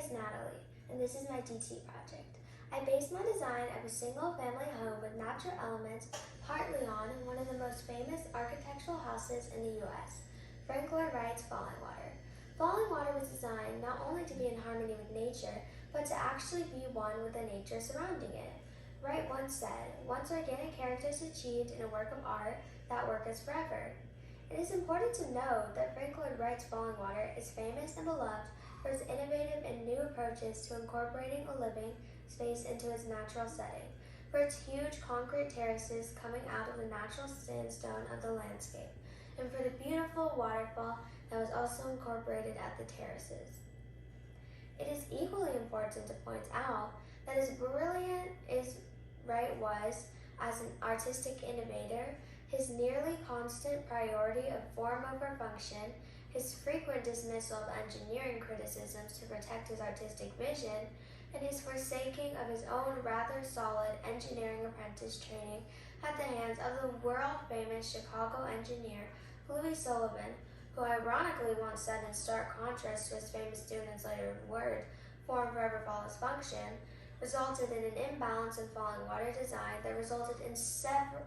is Natalie, and this is my DT project. I based my design of a single-family home with natural elements partly on one of the most famous architectural houses in the U.S., Frank Lloyd Wright's Falling Water. Falling Water was designed not only to be in harmony with nature, but to actually be one with the nature surrounding it. Wright once said, "Once organic character is achieved in a work of art, that work is forever." It is important to note that Frank Lloyd Wright's Falling Water is famous and beloved for its innovative and new approaches to incorporating a living space into its natural setting, for its huge concrete terraces coming out of the natural sandstone of the landscape, and for the beautiful waterfall that was also incorporated at the terraces. It is equally important to point out that as brilliant as Wright was as an artistic innovator, his nearly constant priority of form over function, his frequent dismissal of engineering criticisms to protect his artistic vision, and his forsaking of his own rather solid engineering apprentice training at the hands of the world-famous Chicago engineer Louis Sullivan, who ironically once said in stark contrast to his famous student's later word, "Form forever follows function," resulted in an imbalance in falling water design that resulted in severe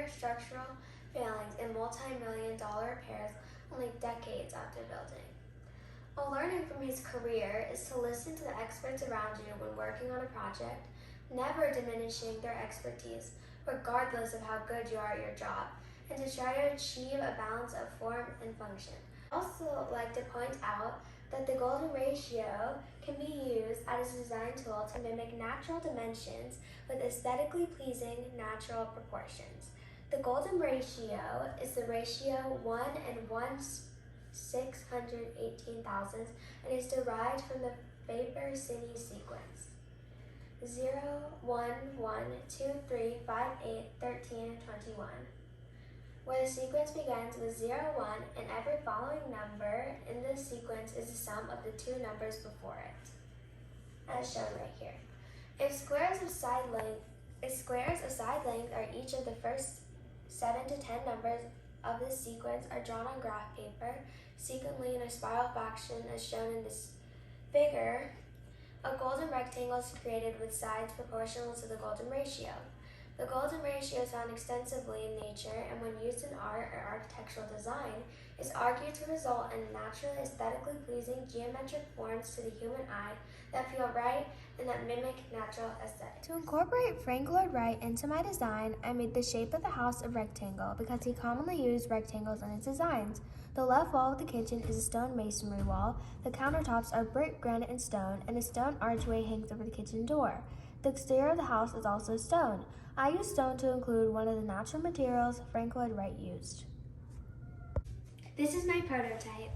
structural failings and multi-million-dollar repairs only decades after building. A learning from his career is to listen to the experts around you when working on a project, never diminishing their expertise, regardless of how good you are at your job, and to try to achieve a balance of form and function. I also like to point out that the golden ratio can be used as a design tool to mimic natural dimensions with aesthetically pleasing natural proportions. The golden ratio is the ratio 1 and 1/618,000 and is derived from the Faber-Cini sequence 0, 1, 1, 2, 3, 5, 8, 13, 21, where the sequence begins with 0, 1, and every following number in the sequence is the sum of the two numbers before it, as shown right here. If squares of side length are each of the first 7 to 10 numbers of this sequence are drawn on graph paper, sequentially in a spiral fashion as shown in this figure, a golden rectangle is created with sides proportional to the golden ratio. The golden ratio is found extensively in nature, and when used in art or architectural design, is argued to result in naturally aesthetically pleasing geometric forms to the human eye that feel right and that mimic natural aesthetics. To incorporate Frank Lloyd Wright into my design, I made the shape of the house a rectangle because he commonly used rectangles in his designs. The left wall of the kitchen is a stone masonry wall, the countertops are brick, granite, and stone, and a stone archway hangs over the kitchen door. The exterior of the house is also stone. I used stone to include one of the natural materials Frank Lloyd Wright used. This is my prototype.